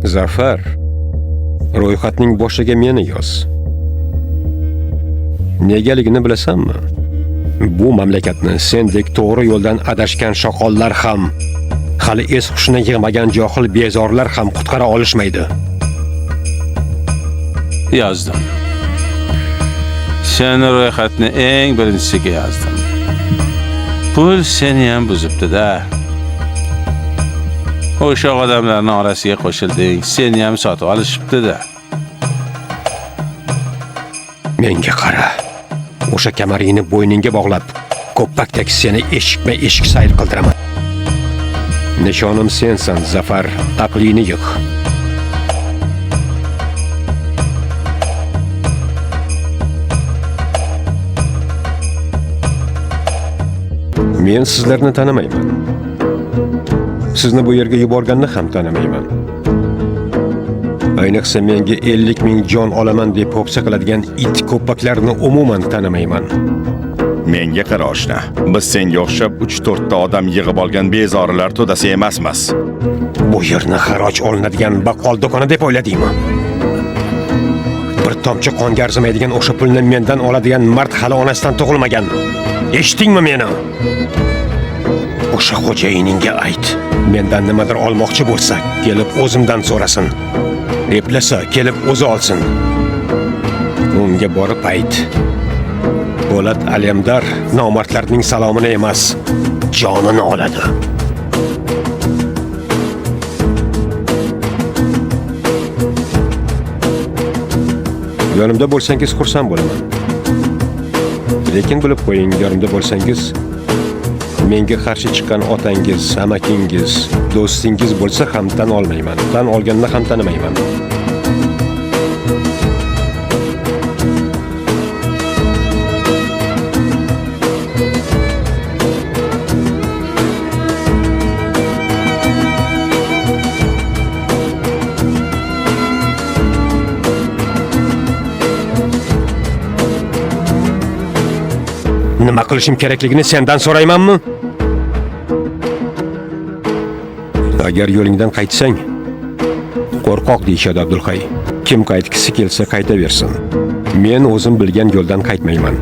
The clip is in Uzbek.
Zafar, ro'yxatning boshiga meni yoz. Negaligini bilasanmi? Bu mamlakatni sendek to'g'ri yo'ldan adashgan shoqollar ham, hali es hushini yig'magan johil bezorlar ham qutqara olishmaydi. Yozdim. Seni ro'yxatni eng birinchisiga yozdim. Pul seni ham buzibdi-da. O'sha odamlarning orasiga qo'shilding, seni ham sotib olishibdi-da. Menga qara. O'sha kamaringni bo'yningga bog'lab, ko'ppakdek seni eshikma-eshik sayr qildiraman. Nishonim sensan, Zafar, aqlini yig'. Men sizlarni tanimayman. Sizni bu yerga yuborganni ham tanimayman. Ayniqsa menga 50 ming jon olaman deb po'pisa qiladigan it ko'ppaklarni umuman tanimayman. Menga qara oshna. Biz senga o'xshab 3-4 ta odam yig'ib olgan bezorilar to'dasi emasmiz. Bu yerni xaroj olinadigan baqqol do'koni deb o'yladingmi? Bir tomchi qonga arzimaydigan o'sha pulni mendan oladigan mard hali onasidan tug'ilmagan. Eshitdingmi meni? O'sha xo'jayiningga ayt. Mendan nimadir olmoqchi bo'lsa, kelib o'zimdan so'rasin. Eplasa, kelib o'zi olsin. Unga borib ayt. Po'lat Alemdar nomardlarning salomini emas, jonini oladi. Yonimda bo'lsangiz xursand bo'laman. Lekin bilib qo'ying, yonimda bo'lsangiz, menga qarshi chiqqan otangiz, amakingiz, do'stingiz bo'lsa ham tan olmayman. Tan olganni ham tanimayman. Nima qilishim kerakligini sendan so'raymanmi? Agar yo'lingdan qaytsang, qo'rqoq deyishadi Abdulhay. Kim qaytgisi kelsa qaytaversin. Men o'zim bilgan yo'ldan qaytmayman.